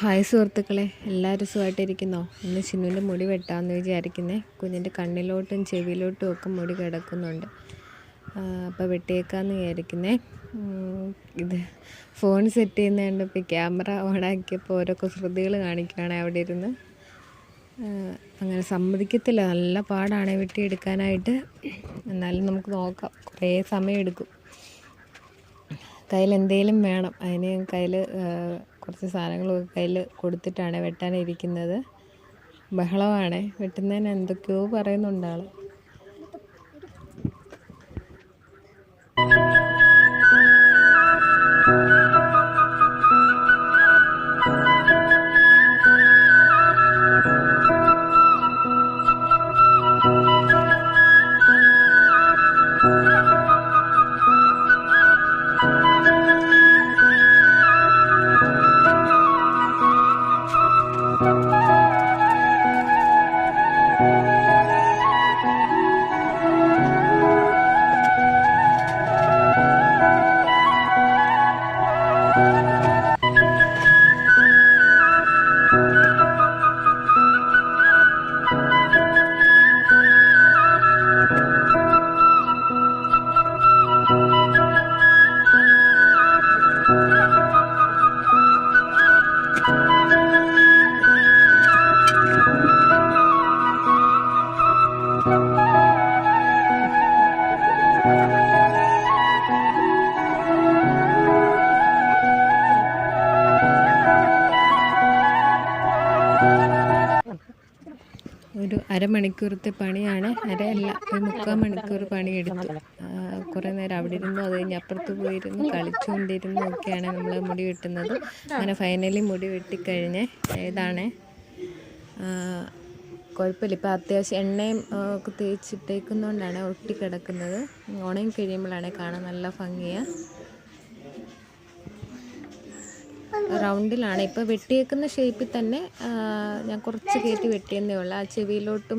Hi സുഹൃത്തുക്കളെ, എല്ലാവരും സുഖമായിട്ടിരിക്കുന്നോ? ഇന്ന് ചിന്നുവിൻ്റെ മുടി വെട്ടാമെന്ന് വിചാരിക്കുന്നേ. കുഞ്ഞിൻ്റെ കണ്ണിലോട്ടും ചെവിയിലോട്ടും ഒക്കെ മുടി കിടക്കുന്നുണ്ട്. അപ്പോൾ വെട്ടിയേക്കാമെന്ന് വിചാരിക്കുന്നേ. ഇത് ഫോൺ സെറ്റ് ചെയ്യുന്ന കണ്ടപ്പോൾ ക്യാമറ ഓണാക്കിയപ്പോൾ ഓരോ കുസൃതികൾ കാണിക്കുകയാണ് അവിടെ ഇരുന്ന്. അങ്ങനെ സമ്മതിക്കത്തില്ല, നല്ല പാടാണ് വെട്ടിയെടുക്കാനായിട്ട്. എന്നാലും നമുക്ക് നോക്കാം, കുറേ സമയമെടുക്കും. കയ്യിൽ എന്തെങ്കിലും വേണം, അതിന് കയ്യിൽ കുറച്ച് സാധനങ്ങളൊക്കെ കയ്യിൽ കൊടുത്തിട്ടാണ് വെട്ടാനിരിക്കുന്നത്. ബഹളമാണ്, വെട്ടുന്നതിന് എന്തൊക്കെയോ പറയുന്നുണ്ട് ആൾ. ഒരു അരമണിക്കൂറത്തെ പണിയാണ്. അരയല്ല, ഒരു 3/4 മണിക്കൂർ പണിയെടുത്തു. കുറേ നേരം അവിടെ ഇരുന്നു, അത് കഴിഞ്ഞ് അപ്പുറത്ത് പോയിരുന്നു, കളിച്ചുകൊണ്ടിരുന്നു ഒക്കെയാണ് നമ്മൾ മുടി വെട്ടുന്നത്. അങ്ങനെ ഫൈനലി മുടി വെട്ടിക്കഴിഞ്ഞ് ഏതാണ് കുഴപ്പമില്ല. ഇപ്പോൾ അത്യാവശ്യം എണ്ണയും ഒക്കെ തേച്ചിട്ടേക്കുന്നതുകൊണ്ടാണ് ഒട്ടിക്കിടക്കുന്നത്. ഉണങ്ങി കഴിയുമ്പോഴാണ് കാണാൻ നല്ല ഭംഗിയാണ്. റൗണ്ടിലാണ് ഇപ്പോൾ വെട്ടിയേക്കുന്ന ഷേപ്പിൽ തന്നെ. ഞാൻ കുറച്ച് കയറ്റി വെട്ടിയെന്നേ ഉള്ളൂ. ആ ചെവിയിലോട്ടും